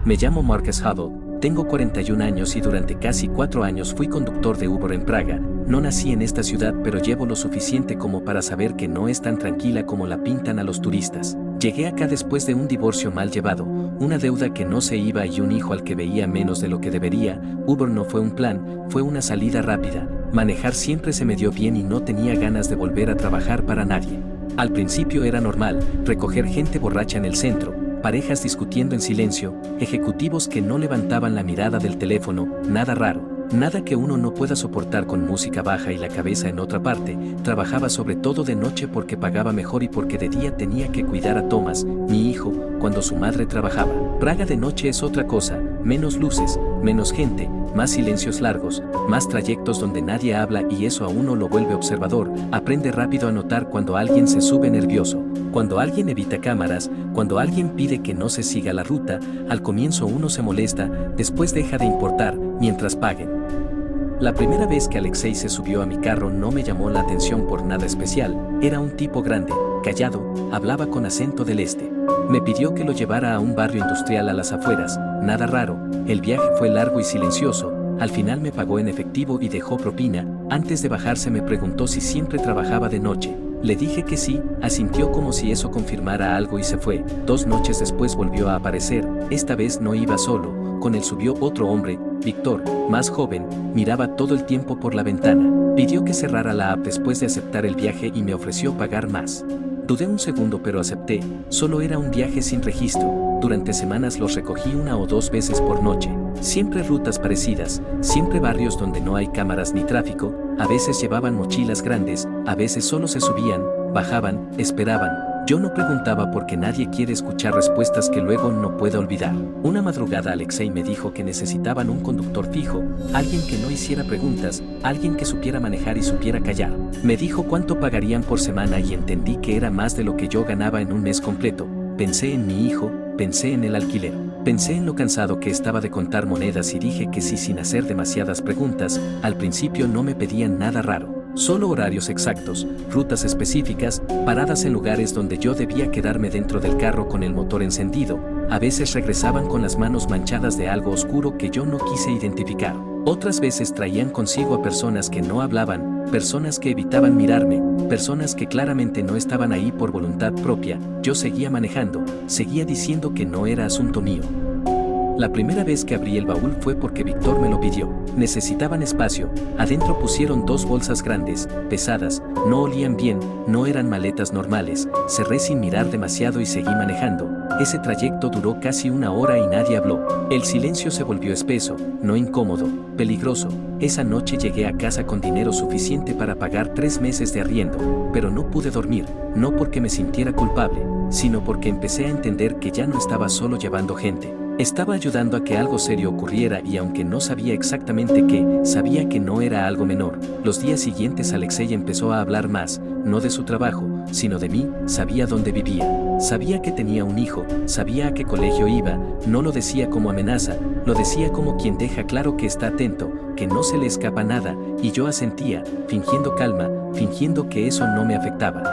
Me llamo Marcus Hubble, tengo 41 años y durante casi 4 años fui conductor de Uber en Praga. No nací en esta ciudad, pero llevo lo suficiente como para saber que no es tan tranquila como la pintan a los turistas. Llegué acá después de un divorcio mal llevado, una deuda que no se iba y un hijo al que veía menos de lo que debería. Uber no fue un plan, fue una salida rápida. Manejar siempre se me dio bien y no tenía ganas de volver a trabajar para nadie. Al principio era normal, recoger gente borracha en el centro, parejas discutiendo en silencio, ejecutivos que no levantaban la mirada del teléfono, nada raro. Nada que uno no pueda soportar con música baja y la cabeza en otra parte. Trabajaba sobre todo de noche porque pagaba mejor y porque de día tenía que cuidar a Thomas, mi hijo, cuando su madre trabajaba. Praga de noche es otra cosa, menos luces, menos gente, más silencios largos, más trayectos donde nadie habla y eso a uno lo vuelve observador. Aprende rápido a notar cuando alguien se sube nervioso, cuando alguien evita cámaras, cuando alguien pide que no se siga la ruta. Al comienzo uno se molesta, después deja de importar, mientras paguen. La primera vez que Alexei se subió a mi carro no me llamó la atención por nada especial. Era un tipo grande, callado, hablaba con acento del este. Me pidió que lo llevara a un barrio industrial a las afueras, nada raro. El viaje fue largo y silencioso. Al final me pagó en efectivo y dejó propina. Antes de bajarse me preguntó si siempre trabajaba de noche. Le dije que sí, asintió como si eso confirmara algo y se fue. 2 noches después volvió a aparecer. Esta vez no iba solo. Con él subió otro hombre, Víctor, más joven, miraba todo el tiempo por la ventana. Pidió que cerrara la app después de aceptar el viaje y me ofreció pagar más. Dudé un segundo pero acepté. Solo era un viaje sin registro. Durante semanas los recogí 1 o 2 veces por noche. Siempre rutas parecidas, siempre barrios donde no hay cámaras ni tráfico. A veces llevaban mochilas grandes, a veces solo se subían, bajaban, esperaban. Yo no preguntaba porque nadie quiere escuchar respuestas que luego no pueda olvidar. Una madrugada Alexei me dijo que necesitaban un conductor fijo, alguien que no hiciera preguntas, alguien que supiera manejar y supiera callar. Me dijo cuánto pagarían por semana y entendí que era más de lo que yo ganaba en un mes completo. Pensé en mi hijo, pensé en el alquiler. Pensé en lo cansado que estaba de contar monedas y dije que sí sin hacer demasiadas preguntas. Al principio no me pedían nada raro. Solo horarios exactos, rutas específicas, paradas en lugares donde yo debía quedarme dentro del carro con el motor encendido. A veces regresaban con las manos manchadas de algo oscuro que yo no quise identificar. Otras veces traían consigo a personas que no hablaban, personas que evitaban mirarme, personas que claramente no estaban ahí por voluntad propia. Yo seguía manejando, seguía diciendo que no era asunto mío. La primera vez que abrí el baúl fue porque Víctor me lo pidió. Necesitaban espacio. Adentro pusieron 2 bolsas grandes, pesadas, no olían bien, no eran maletas normales. Cerré sin mirar demasiado y seguí manejando. Ese trayecto duró casi 1 hora y nadie habló. El silencio se volvió espeso, no incómodo, peligroso. Esa noche llegué a casa con dinero suficiente para pagar 3 meses de arriendo, pero no pude dormir, no porque me sintiera culpable, sino porque empecé a entender que ya no estaba solo llevando gente. Estaba ayudando a que algo serio ocurriera y aunque no sabía exactamente qué, sabía que no era algo menor. Los días siguientes Alexei empezó a hablar más, no de su trabajo, sino de mí. Sabía dónde vivía, sabía que tenía un hijo, sabía a qué colegio iba. No lo decía como amenaza, lo decía como quien deja claro que está atento, que no se le escapa nada, y yo asentía, fingiendo calma, fingiendo que eso no me afectaba.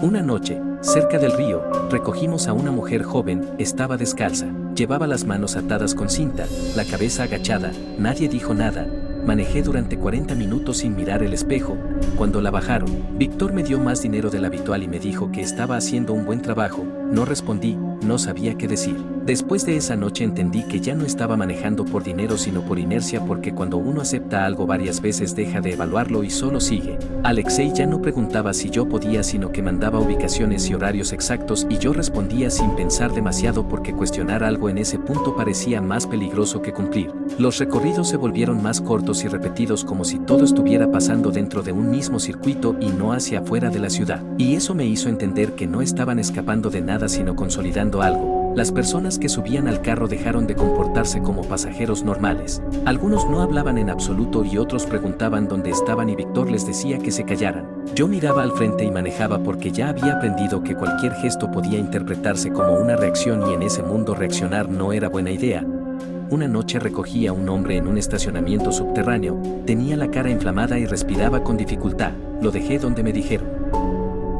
Una noche, cerca del río, recogimos a una mujer joven. Estaba descalza, llevaba las manos atadas con cinta, la cabeza agachada. Nadie dijo nada. Manejé durante 40 minutos sin mirar el espejo. Cuando la bajaron, Víctor me dio más dinero del habitual y me dijo que estaba haciendo un buen trabajo. No respondí, no sabía qué decir. Después de esa noche entendí que ya no estaba manejando por dinero sino por inercia, porque cuando uno acepta algo varias veces deja de evaluarlo y solo sigue. Alexei ya no preguntaba si yo podía sino que mandaba ubicaciones y horarios exactos y yo respondía sin pensar demasiado porque cuestionar algo en ese punto parecía más peligroso que cumplir. Los recorridos se volvieron más cortos y repetidos como si todo estuviera pasando dentro de un mismo circuito y no hacia afuera de la ciudad. Y eso me hizo entender que no estaban escapando de nada sino consolidando algo. Las personas que subían al carro dejaron de comportarse como pasajeros normales. Algunos no hablaban en absoluto y otros preguntaban dónde estaban y Víctor les decía que se callaran. Yo miraba al frente y manejaba porque ya había aprendido que cualquier gesto podía interpretarse como una reacción y en ese mundo reaccionar no era buena idea. Una noche recogí a un hombre en un estacionamiento subterráneo. Tenía la cara inflamada y respiraba con dificultad. Lo dejé donde me dijeron.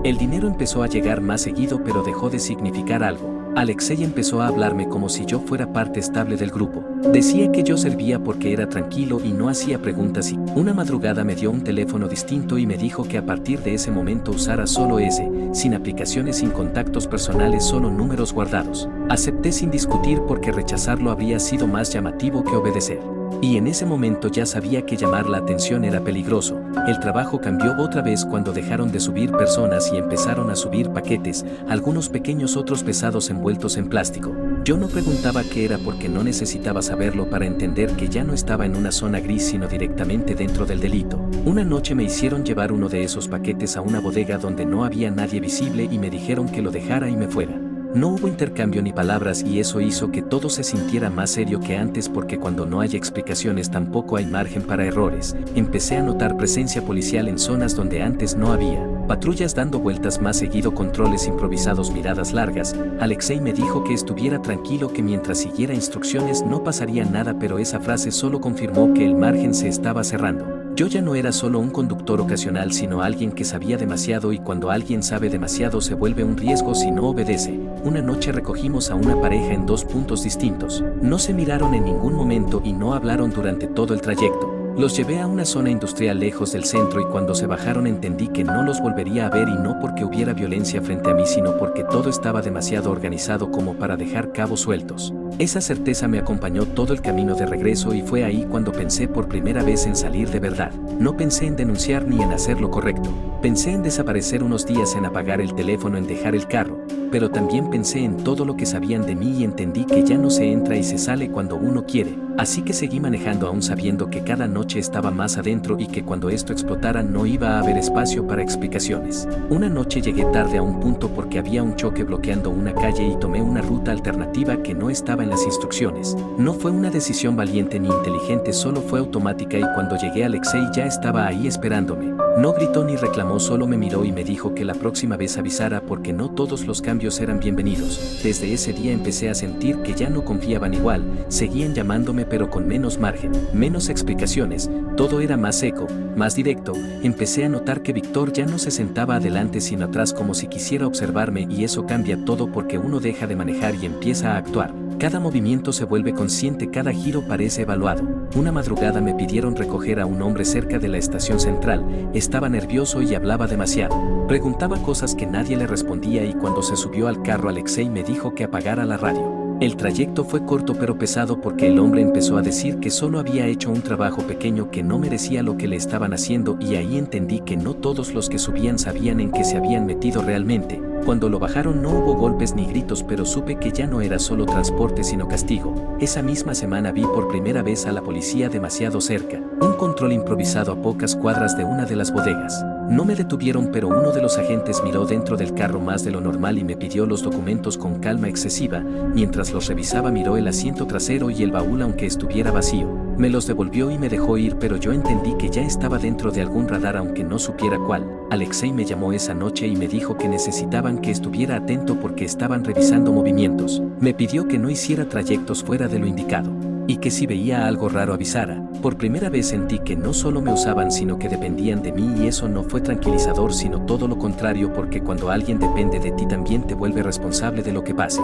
El dinero empezó a llegar más seguido pero dejó de significar algo. Alexei empezó a hablarme como si yo fuera parte estable del grupo. Decía que yo servía porque era tranquilo y no hacía preguntas y una madrugada me dio un teléfono distinto y me dijo que a partir de ese momento usara solo ese, sin aplicaciones, sin contactos personales, solo números guardados. Acepté sin discutir porque rechazarlo habría sido más llamativo que obedecer. Y en ese momento ya sabía que llamar la atención era peligroso. El trabajo cambió otra vez cuando dejaron de subir personas y empezaron a subir paquetes, algunos pequeños, otros pesados envueltos en plástico. Yo no preguntaba qué era porque no necesitaba saberlo para entender que ya no estaba en una zona gris sino directamente dentro del delito. Una noche me hicieron llevar uno de esos paquetes a una bodega donde no había nadie visible y me dijeron que lo dejara y me fuera. No hubo intercambio ni palabras y eso hizo que todo se sintiera más serio que antes porque cuando no hay explicaciones tampoco hay margen para errores. Empecé a notar presencia policial en zonas donde antes no había. Patrullas dando vueltas más seguido, controles improvisados, miradas largas. Alexei me dijo que estuviera tranquilo, que mientras siguiera instrucciones no pasaría nada, pero esa frase solo confirmó que el margen se estaba cerrando. Yo ya no era solo un conductor ocasional sino alguien que sabía demasiado y cuando alguien sabe demasiado se vuelve un riesgo si no obedece. Una noche recogimos a una pareja en dos puntos distintos. No se miraron en ningún momento y no hablaron durante todo el trayecto. Los llevé a una zona industrial lejos del centro y cuando se bajaron entendí que no los volvería a ver, y no porque hubiera violencia frente a mí sino porque todo estaba demasiado organizado como para dejar cabos sueltos. Esa certeza me acompañó todo el camino de regreso y fue ahí cuando pensé por primera vez en salir de verdad. No pensé en denunciar ni en hacer lo correcto. Pensé en desaparecer unos días, en apagar el teléfono, en dejar el carro, pero también pensé en todo lo que sabían de mí y entendí que ya no se entra y se sale cuando uno quiere. Así que seguí manejando aún sabiendo que cada noche estaba más adentro y que cuando esto explotara no iba a haber espacio para explicaciones. Una noche llegué tarde a un punto porque había un choque bloqueando una calle y tomé una ruta alternativa que no estaba en las instrucciones. No fue una decisión valiente ni inteligente, solo fue automática, y cuando llegué Alexei ya estaba ahí esperándome. No gritó ni reclamó, solo me miró y me dijo que la próxima vez avisara porque no todos los cambios eran bienvenidos. Desde ese día empecé a sentir que ya no confiaban igual, seguían llamándome pero con menos margen, menos explicaciones, todo era más seco, más directo. Empecé a notar que Víctor ya no se sentaba adelante sino atrás como si quisiera observarme, y eso cambia todo porque uno deja de manejar y empieza a actuar. Cada movimiento se vuelve consciente, cada giro parece evaluado. Una madrugada me pidieron recoger a un hombre cerca de la estación central. Estaba nervioso y hablaba demasiado. Preguntaba cosas que nadie le respondía, y cuando se subió al carro Alexei me dijo que apagara la radio. El trayecto fue corto pero pesado porque el hombre empezó a decir que solo había hecho un trabajo pequeño, que no merecía lo que le estaban haciendo, y ahí entendí que no todos los que subían sabían en qué se habían metido realmente. Cuando lo bajaron no hubo golpes ni gritos, pero supe que ya no era solo transporte sino castigo. Esa misma semana vi por primera vez a la policía demasiado cerca, un control improvisado a pocas cuadras de una de las bodegas. No me detuvieron, pero uno de los agentes miró dentro del carro más de lo normal y me pidió los documentos con calma excesiva. Mientras los revisaba miró el asiento trasero y el baúl aunque estuviera vacío. Me los devolvió y me dejó ir, pero yo entendí que ya estaba dentro de algún radar aunque no supiera cuál. Alexei me llamó esa noche y me dijo que necesitaban que estuviera atento porque estaban revisando movimientos. Me pidió que no hiciera trayectos fuera de lo indicado y que si veía algo raro avisara. Por primera vez sentí que no solo me usaban sino que dependían de mí, y eso no fue tranquilizador sino todo lo contrario, porque cuando alguien depende de ti también te vuelve responsable de lo que pase.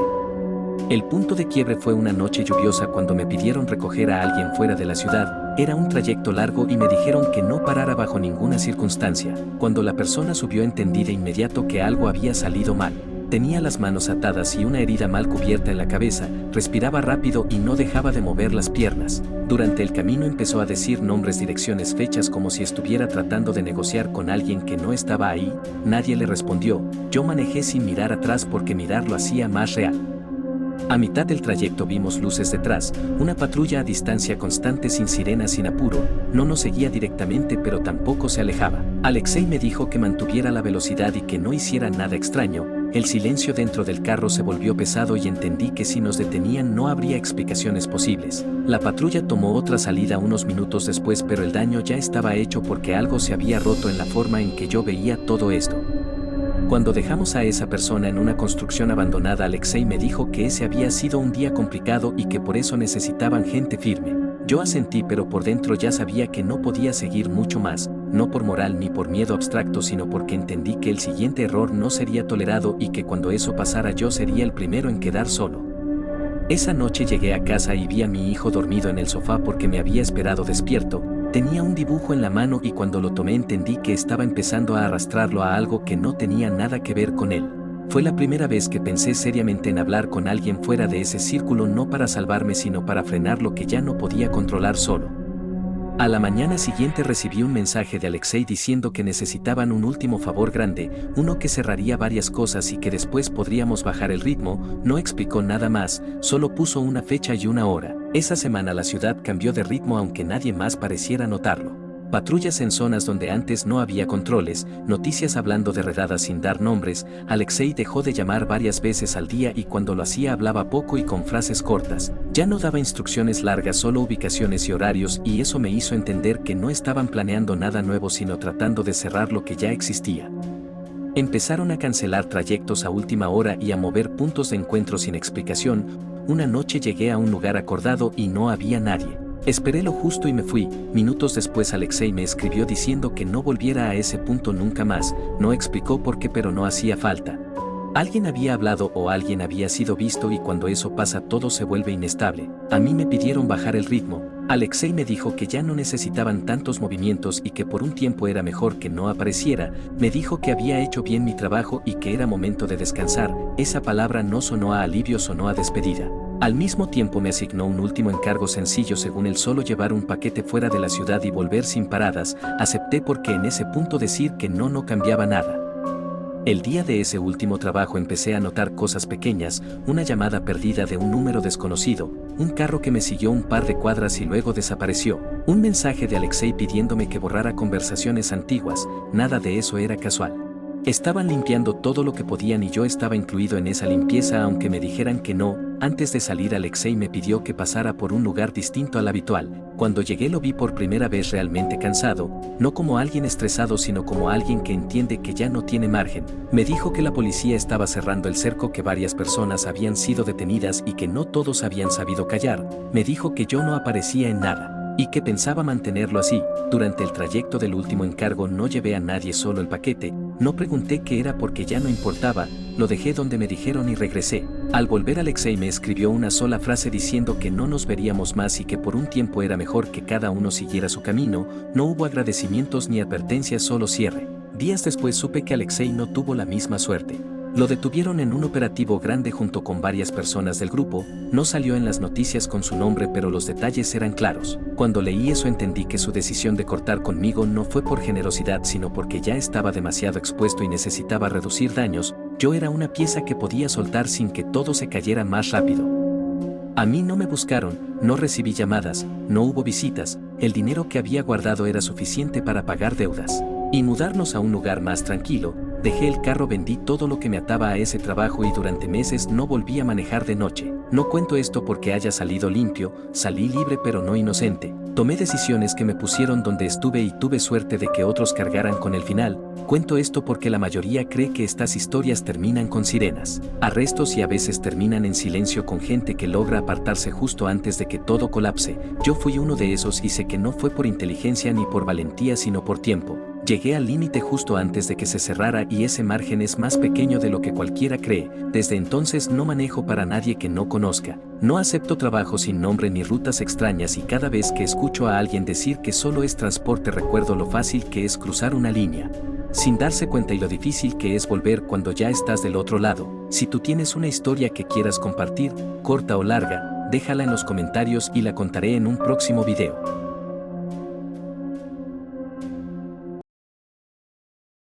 El punto de quiebre fue una noche lluviosa cuando me pidieron recoger a alguien fuera de la ciudad. Era un trayecto largo y me dijeron que no parara bajo ninguna circunstancia. Cuando la persona subió entendí de inmediato que algo había salido mal. Tenía las manos atadas y una herida mal cubierta en la cabeza, respiraba rápido y no dejaba de mover las piernas. Durante el camino empezó a decir nombres, direcciones, fechas, como si estuviera tratando de negociar con alguien que no estaba ahí. Nadie le respondió. Yo manejé sin mirar atrás porque mirar lo hacía más real. A mitad del trayecto vimos luces detrás, una patrulla a distancia constante, sin sirena, sin apuro. No nos seguía directamente pero tampoco se alejaba. Alexei me dijo que mantuviera la velocidad y que no hiciera nada extraño. El silencio dentro del carro se volvió pesado y entendí que si nos detenían no habría explicaciones posibles. La patrulla tomó otra salida unos minutos después, pero el daño ya estaba hecho porque algo se había roto en la forma en que yo veía todo esto. Cuando dejamos a esa persona en una construcción abandonada, Alexei me dijo que ese había sido un día complicado y que por eso necesitaban gente firme. Yo asentí, pero por dentro ya sabía que no podía seguir mucho más. no por moral ni por miedo abstracto, sino porque entendí que el siguiente error no sería tolerado y que cuando eso pasara yo sería el primero en quedar solo. Esa noche llegué a casa y vi a mi hijo dormido en el sofá porque me había esperado despierto. Tenía un dibujo en la mano y cuando lo tomé entendí que estaba empezando a arrastrarlo a algo que no tenía nada que ver con él. Fue la primera vez que pensé seriamente en hablar con alguien fuera de ese círculo, no para salvarme sino para frenar lo que ya no podía controlar solo. A la mañana siguiente recibí un mensaje de Alexei diciendo que necesitaban un último favor grande, uno que cerraría varias cosas y que después podríamos bajar el ritmo. No explicó nada más, solo puso una fecha y una hora. Esa semana la ciudad cambió de ritmo aunque nadie más pareciera notarlo. Patrullas en zonas donde antes no había controles, noticias hablando de redadas sin dar nombres. Alexei dejó de llamar varias veces al día y cuando lo hacía hablaba poco y con frases cortas. Ya no daba instrucciones largas, solo ubicaciones y horarios, y eso me hizo entender que no estaban planeando nada nuevo sino tratando de cerrar lo que ya existía. Empezaron a cancelar trayectos a última hora y a mover puntos de encuentro sin explicación. Una noche llegué a un lugar acordado y no había nadie. Esperé lo justo y me fui. Minutos después Alexei me escribió diciendo que no volviera a ese punto nunca más. No explicó por qué, pero no hacía falta. Alguien había hablado o alguien había sido visto y cuando eso pasa todo se vuelve inestable. A mí me pidieron bajar el ritmo. Alexei me dijo que ya no necesitaban tantos movimientos y que por un tiempo era mejor que no apareciera. Me dijo que había hecho bien mi trabajo y que era momento de descansar. Esa palabra no sonó a alivio, sonó a despedida. Al mismo tiempo me asignó un último encargo sencillo, según él solo llevar un paquete fuera de la ciudad y volver sin paradas. Acepté porque en ese punto decir que no cambiaba nada. El día de ese último trabajo empecé a notar cosas pequeñas, una llamada perdida de un número desconocido, un carro que me siguió un par de cuadras y luego desapareció, un mensaje de Alexei pidiéndome que borrara conversaciones antiguas. Nada de eso era casual. Estaban limpiando todo lo que podían y yo estaba incluido en esa limpieza aunque me dijeran que no. Antes de salir Alexei me pidió que pasara por un lugar distinto al habitual. Cuando llegué lo vi por primera vez realmente cansado, no como alguien estresado sino como alguien que entiende que ya no tiene margen. Me dijo que la policía estaba cerrando el cerco, que varias personas habían sido detenidas y que no todos habían sabido callar. Me dijo que yo no aparecía en nada y que pensaba mantenerlo así. Durante el trayecto del último encargo no llevé a nadie, solo el paquete. No pregunté qué era porque ya no importaba, lo dejé donde me dijeron y regresé. Al volver Alexei me escribió una sola frase diciendo que no nos veríamos más y que por un tiempo era mejor que cada uno siguiera su camino. No hubo agradecimientos ni advertencias, solo cierre. Días después supe que Alexei no tuvo la misma suerte. Lo detuvieron en un operativo grande junto con varias personas del grupo. No salió en las noticias con su nombre, pero los detalles eran claros. Cuando leí eso entendí que su decisión de cortar conmigo no fue por generosidad sino porque ya estaba demasiado expuesto y necesitaba reducir daños. Yo era una pieza que podía soltar sin que todo se cayera más rápido. A mí no me buscaron, no recibí llamadas, no hubo visitas. El dinero que había guardado era suficiente para pagar deudas y mudarnos a un lugar más tranquilo. Dejé el carro, vendí todo lo que me ataba a ese trabajo y durante meses no volví a manejar de noche. No cuento esto porque haya salido limpio, salí libre pero no inocente. Tomé decisiones que me pusieron donde estuve y tuve suerte de que otros cargaran con el final. Cuento esto porque la mayoría cree que estas historias terminan con sirenas, arrestos y a veces terminan en silencio con gente que logra apartarse justo antes de que todo colapse. Yo fui uno de esos y sé que no fue por inteligencia ni por valentía sino por tiempo. Llegué al límite justo antes de que se cerrara y ese margen es más pequeño de lo que cualquiera cree. Desde entonces no manejo para nadie que no conozca. No acepto trabajo sin nombre ni rutas extrañas y cada vez que escucho a alguien decir que solo es transporte recuerdo lo fácil que es cruzar una línea sin darse cuenta y lo difícil que es volver cuando ya estás del otro lado. Si tú tienes una historia que quieras compartir, corta o larga, déjala en los comentarios y la contaré en un próximo video.